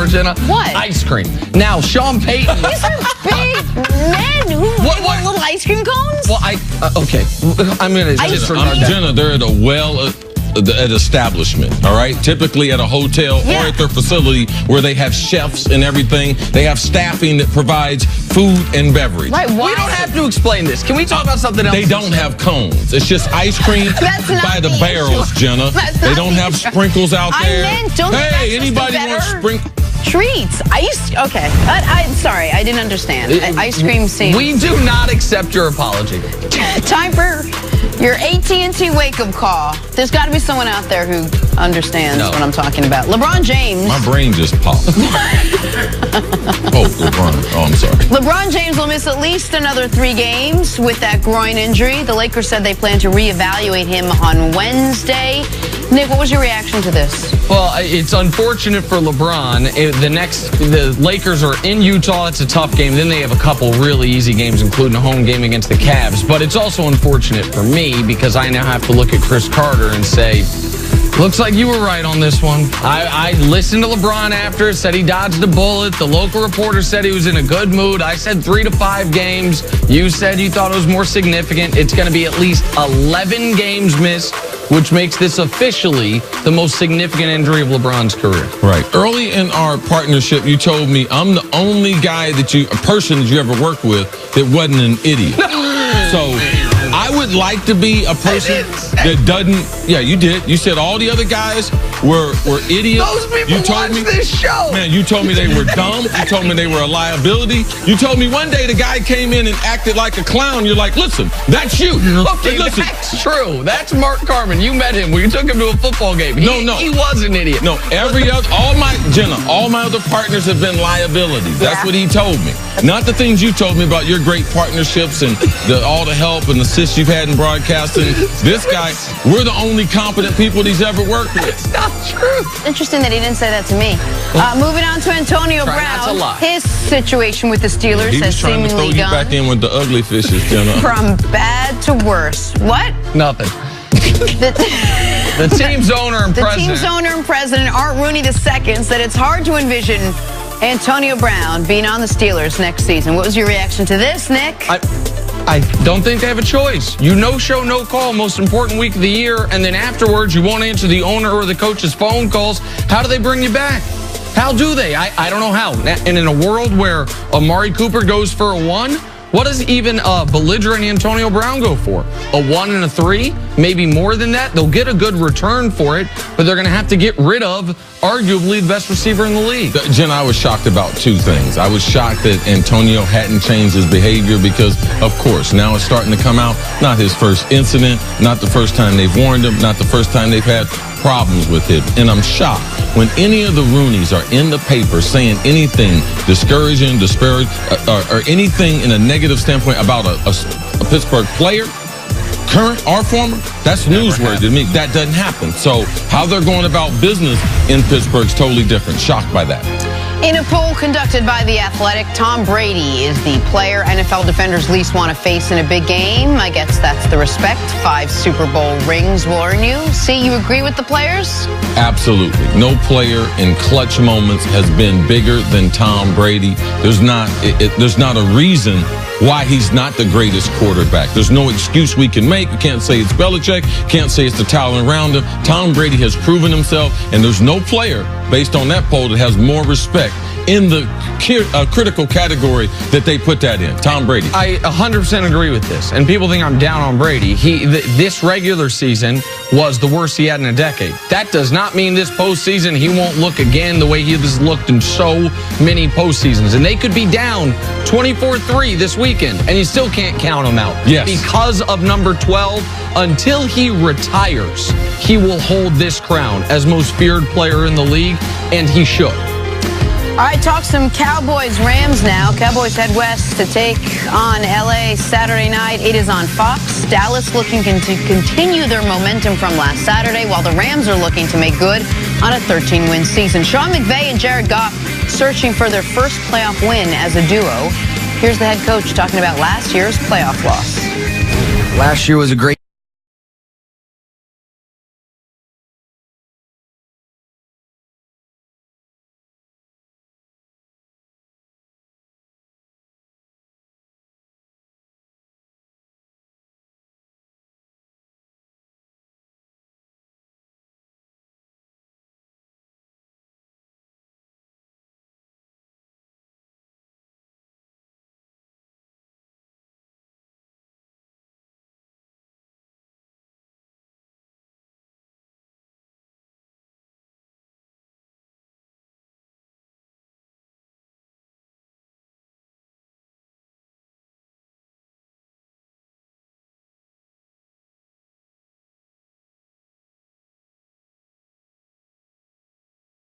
Jenna. What? Ice cream. Now, Sean Payton. These are big men who want little ice cream cones? Well, okay. I'm going to disregard that. Jenna, they're at an establishment, all right? Typically at a hotel or at their facility where they have chefs and everything. They have staffing that provides food and beverage. Right, why? We don't have to explain this. Can we talk about something else? They don't have cones. It's just ice cream by the barrels, Jenna. They don't have sprinkles out there. Hey, anybody want sprinkles? Treats. Okay. I'm sorry. I didn't understand. Ice cream seems... We do not accept your apology. Time for your AT&T wake-up call. There's got to be someone out there who understands what I'm talking about. LeBron James. My brain just popped. LeBron. Oh, I'm sorry. LeBron James will miss at least another 3 games with that groin injury. The Lakers said they plan to reevaluate him on Wednesday. Nick, what was your reaction to this? Well, it's unfortunate for LeBron. The Lakers are in Utah. It's a tough game. Then they have a couple really easy games, including a home game against the Cavs. But it's also unfortunate for me because I now have to look at Chris Carter and say, looks like you were right on this one. I listened to LeBron after, said he dodged a bullet. The local reporter said he was in a good mood. I said 3 to 5 games. You said you thought it was more significant. It's going to be at least 11 games missed, which makes this officially the most significant injury of LeBron's career. Right. Early in our partnership, you told me I'm the only person that you ever worked with that wasn't an idiot. So I would like to be a person that doesn't. Yeah, you did. You said all the other guys were idiots. Those people watch this show. Man, you told me they were dumb. You told me they were a liability. You told me one day the guy came in and acted like a clown. You're like, listen, that's you. Okay, listen. that's true. That's Mark Carmen. You met him. We took him to a football game. He was an idiot. No, all my other partners have been liabilities. That's what he told me. Not the things you told me about your great partnerships and all the help and assist you've had in broadcasting. This guy, we're the only competent people he's ever worked with. It's not true. Interesting that he didn't say that to me. Moving on to Antonio Brown. His situation with the Steelers has trying to throw you back in with the ugly fishes, Jenna. From bad to worse. What? Nothing. The team's owner and president. The team's owner and president, Art Rooney II, said it's hard to envision Antonio Brown being on the Steelers next season. What was your reaction to this, Nick? I don't think they have a choice. You no show, no call, most important week of the year, and then afterwards you won't answer the owner or the coach's phone calls. How do they bring you back? How do they? I don't know how. And in a world where Amari Cooper goes for a 1, what does even a belligerent Antonio Brown go for? A 1 and a 3? Maybe more than that? They'll get a good return for it, but they're going to have to get rid of arguably the best receiver in the league. Jen, I was shocked about 2 things. I was shocked that Antonio hadn't changed his behavior because, of course, now it's starting to come out. Not his first incident, not the first time they've warned him, not the first time they've had problems with him. And I'm shocked when any of the Rooneys are in the paper saying anything discouraging, disparaging, or anything in a negative standpoint about a Pittsburgh player, current or former, that's newsworthy to me. That doesn't happen. So how they're going about business in Pittsburgh is totally different. Shocked by that. In a poll conducted by The Athletic, Tom Brady is the player NFL defenders least want to face in a big game. I guess that's the respect 5 Super Bowl rings will earn you. See, you agree with the players? Absolutely. No player in clutch moments has been bigger than Tom Brady. There's not a reason why he's not the greatest quarterback. There's no excuse we can make. You can't say it's Belichick. Can't say it's the talent around him. Tom Brady has proven himself, and there's no player, based on that poll, that has more respect in the critical category that they put that in. Tom Brady. I 100% agree with this. And people think I'm down on Brady. This regular season was the worst he had in a decade. That does not mean this postseason he won't look again the way he has looked in so many postseasons. And they could be down 24-3 this weekend, and you still can't count them out. Yes. Because of number 12, until he retires, he will hold this crown as most feared player in the league, and he should. All right, talk some Cowboys Rams now. Cowboys head west to take on LA Saturday night. It is on Fox. Dallas looking to continue their momentum from last Saturday, while the Rams are looking to make good on a 13-win season. Sean McVay and Jared Goff searching for their first playoff win as a duo. Here's the head coach talking about last year's playoff loss. Last year was a great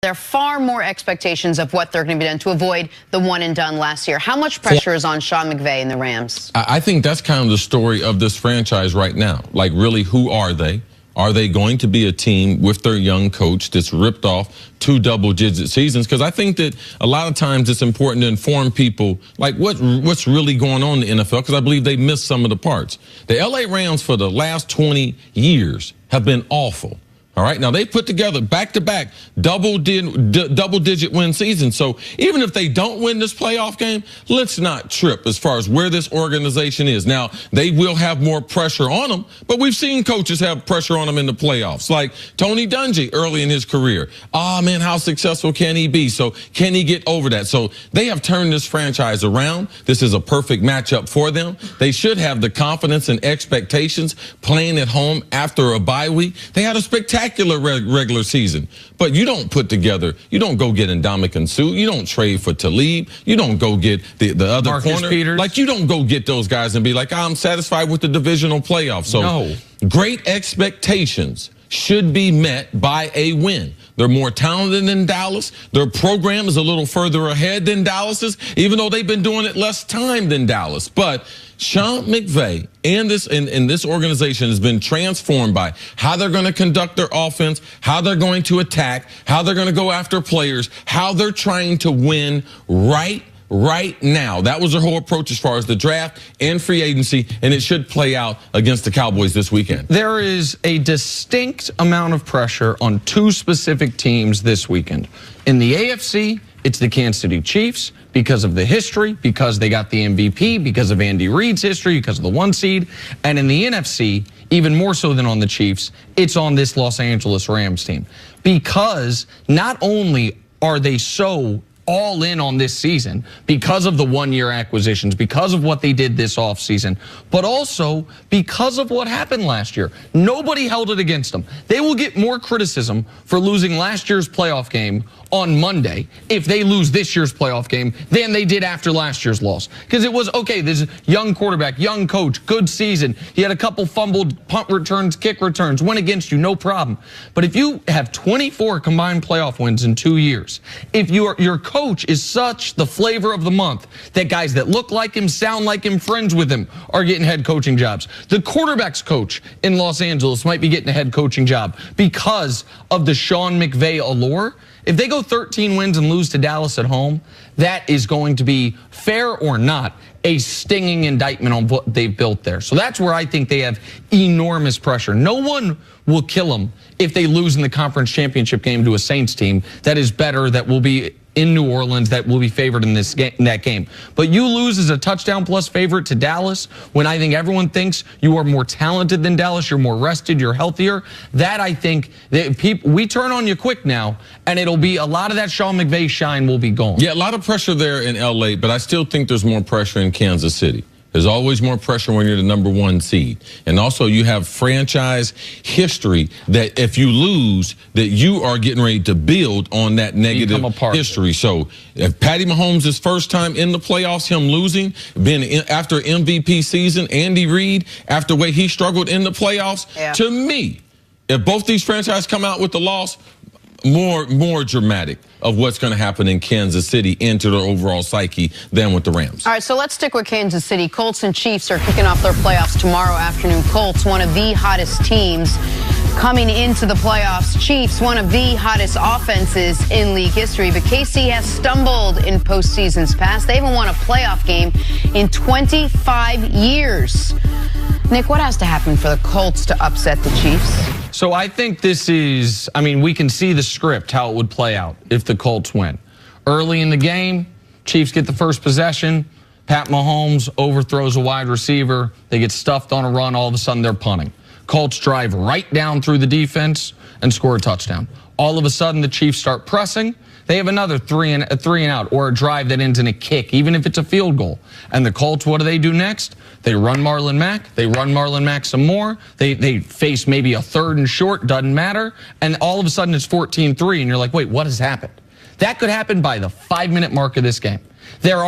There are far more expectations of what they're going to be done to avoid the one and done last year. How much pressure is on Sean McVay and the Rams? I think that's kind of the story of this franchise right now. Like, really, who are they? Are they going to be a team with their young coach that's ripped off 2 double-digit seasons? Because I think that a lot of times it's important to inform people, like, what's really going on in the NFL, because I believe they missed some of the parts. The L.A. Rams for the last 20 years have been awful. All right, now they put together back-to-back double-digit win seasons. So even if they don't win this playoff game, let's not trip as far as where this organization is. Now, they will have more pressure on them, but we've seen coaches have pressure on them in the playoffs, like Tony Dungy early in his career. Man, how successful can he be? So can he get over that? So they have turned this franchise around. This is a perfect matchup for them. They should have the confidence and expectations playing at home after a bye week. They had a spectacular regular season, but you don't put together, you don't go get Ndamukong Suh, you don't trade for Talib, you don't go get the other Marcus corner. Peters. Like, you don't go get those guys and be like, I'm satisfied with the divisional playoff. So no. Great expectations should be met by a win. They're more talented than Dallas. Their program is a little further ahead than Dallas's, even though they've been doing it less time than Dallas. But Sean McVay and this organization has been transformed by how they're going to conduct their offense, how they're going to attack, how they're going to go after players, how they're trying to win right now. That was their whole approach as far as the draft and free agency, and it should play out against the Cowboys this weekend. There is a distinct amount of pressure on 2 specific teams this weekend. In the AFC, it's the Kansas City Chiefs because of the history, because they got the MVP, because of Andy Reid's history, because of the 1 seed. And in the NFC, even more so than on the Chiefs, it's on this Los Angeles Rams team. Because not only are they so all in on this season because of the 1-year acquisitions, because of what they did this offseason, but also because of what happened last year. Nobody held it against them. They will get more criticism for losing last year's playoff game on Monday if they lose this year's playoff game than they did after last year's loss. Because it was, okay, this young quarterback, young coach, good season. He had a couple fumbled punt returns, kick returns, went against you, no problem. But if you have 24 combined playoff wins in 2 years, if your coach is such the flavor of the month that guys that look like him, sound like him, friends with him are getting head coaching jobs. The quarterback's coach in Los Angeles might be getting a head coaching job because of the Sean McVay allure. If they go 13 wins and lose to Dallas at home, that is going to be, fair or not, a stinging indictment on what they've built there. So that's where I think they have enormous pressure. No one will kill them if they lose in the conference championship game to a Saints team that is better, that will be in New Orleans, that will be favored in that game. But you lose as a touchdown plus favorite to Dallas when I think everyone thinks you are more talented than Dallas, you're more rested, you're healthier. That, I think, that we turn on you quick now, and it'll be a lot of that Sean McVay shine will be gone. Yeah, a lot of pressure there in L.A., but I still think there's more pressure in Kansas City. There's always more pressure when you're the #1 seed. And also you have franchise history that if you lose, that you are getting ready to build on that negative history. So if Patty Mahomes' first time in the playoffs, him losing, after MVP season, Andy Reid, after the way he struggled in the playoffs, to me, if both these franchises come out with the loss, more dramatic of what's going to happen in Kansas City into their overall psyche than with the Rams. All right, so let's stick with Kansas City. Colts and Chiefs are kicking off their playoffs tomorrow afternoon. Colts, one of the hottest teams coming into the playoffs. Chiefs, one of the hottest offenses in league history. But KC has stumbled in postseasons past. They haven't won a playoff game in 25 years. Nick, what has to happen for the Colts to upset the Chiefs? So I think this is, I mean, we can see the script, how it would play out if the Colts win. Early in the game, Chiefs get the first possession. Pat Mahomes overthrows a wide receiver. They get stuffed on a run. All of a sudden, they're punting. Colts drive right down through the defense and score a touchdown. All of a sudden, the Chiefs start pressing. They have another three and out, or a drive that ends in a kick, even if it's a field goal. And the Colts, what do next? They run Marlon Mack. They run Marlon Mack some more. They face maybe a 3rd and short, doesn't matter. And all of a sudden, it's 14-3, and you're like, wait, what has happened? That could happen by the 5-minute mark of this game. You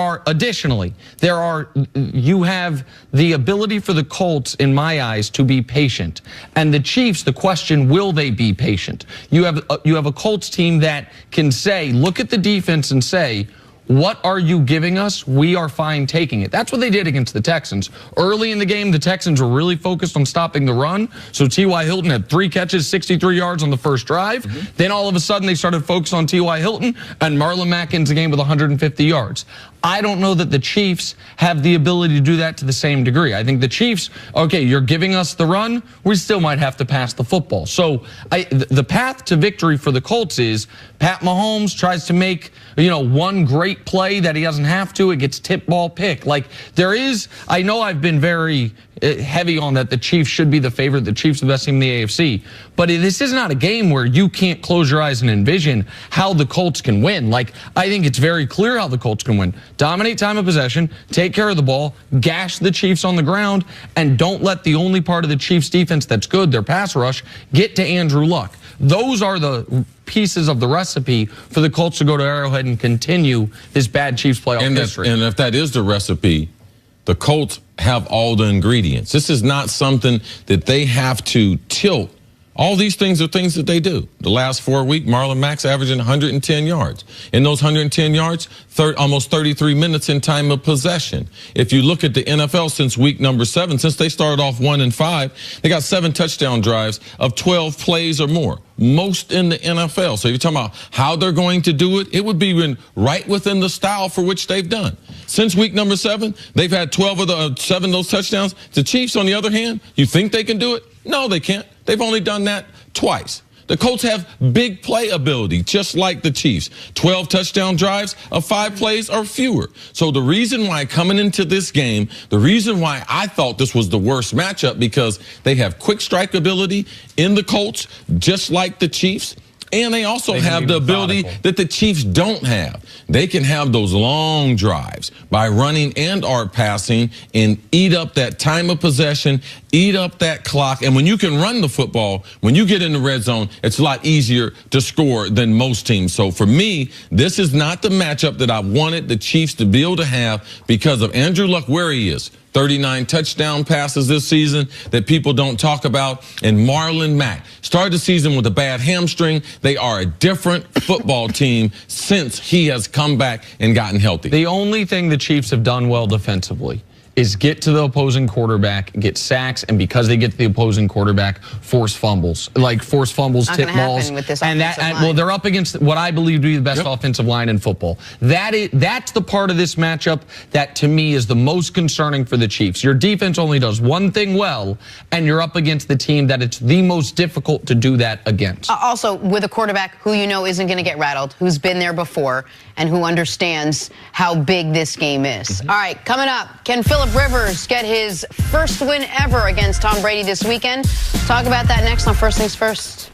have the ability for the Colts, in my eyes, to be patient. And the Chiefs, the question, will they be patient? You have a Colts team that can say, look at the defense and say, what are you giving us? We are fine taking it. That's what they did against the Texans. Early in the game, the Texans were really focused on stopping the run. So T.Y. Hilton had 3 catches, 63 yards on the first drive. Then all of a sudden, they started focused on T.Y. Hilton, and Marlon Mack ends the game with 150 yards. I don't know that the Chiefs have the ability to do that to the same degree. I think the Chiefs, okay, you're giving us the run, we still might have to pass the football. So the path to victory for the Colts is Pat Mahomes tries to make, one great play that he doesn't have to. It gets tip ball pick. Like I know I've been very heavy on that the Chiefs should be the favorite. The Chiefs are the best team in the AFC. But this is not a game where you can't close your eyes and envision how the Colts can win. Like, I think it's very clear how the Colts can win. Dominate time of possession, take care of the ball, gash the Chiefs on the ground, and don't let the only part of the Chiefs defense that's good, their pass rush, get to Andrew Luck. Those are the pieces of the recipe for the Colts to go to Arrowhead and continue this bad Chiefs playoff history. And if that is the recipe, the Colts have all the ingredients. This is not something that they have to tilt. All these things are things that they do. The last 4 weeks, Marlon Mack's averaging 110 yards. In those 110 yards, almost 33 minutes in time of possession. If you look at the NFL since week number 7, since they started off 1-5, they got 7 touchdown drives of 12 plays or more. Most in the NFL. So you're talking about how they're going to do it, it would be right within the style for which they've done. Since week number 7, they've had 12 of the 7 of those touchdowns. The Chiefs, on the other hand, you think they can do it? No, they can't. They've only done that twice. The Colts have big play ability, just like the Chiefs. 12 touchdown drives of 5 plays or fewer. So the reason why coming into this game, the reason why I thought this was the worst matchup, because they have quick strike ability in the Colts, just like the Chiefs. And they also have the ability that the Chiefs don't have. They can have those long drives by running and or passing and eat up that time of possession, eat up that clock. And when you can run the football, when you get in the red zone, it's a lot easier to score than most teams. So for me, this is not the matchup that I wanted the Chiefs to be able to have because of Andrew Luck, where he is. 39 touchdown passes this season that people don't talk about. And Marlon Mack started the season with a bad hamstring. They are a different football team since he has come back and gotten healthy. The only thing the Chiefs have done well defensively is get to the opposing quarterback, get sacks, and because they get to the opposing quarterback, force fumbles. Like force fumbles, tip balls. With this and well, they're up against what I believe to be the best offensive line in football. That's the part of this matchup that to me is the most concerning for the Chiefs. Your defense only does one thing well, and you're up against the team that it's the most difficult to do that against. Also, with a quarterback who isn't going to get rattled, who's been there before, and who understands how big this game is. All right, coming up, can Phillip Rivers get his first win ever against Tom Brady this weekend? Talk about that next on First Things First.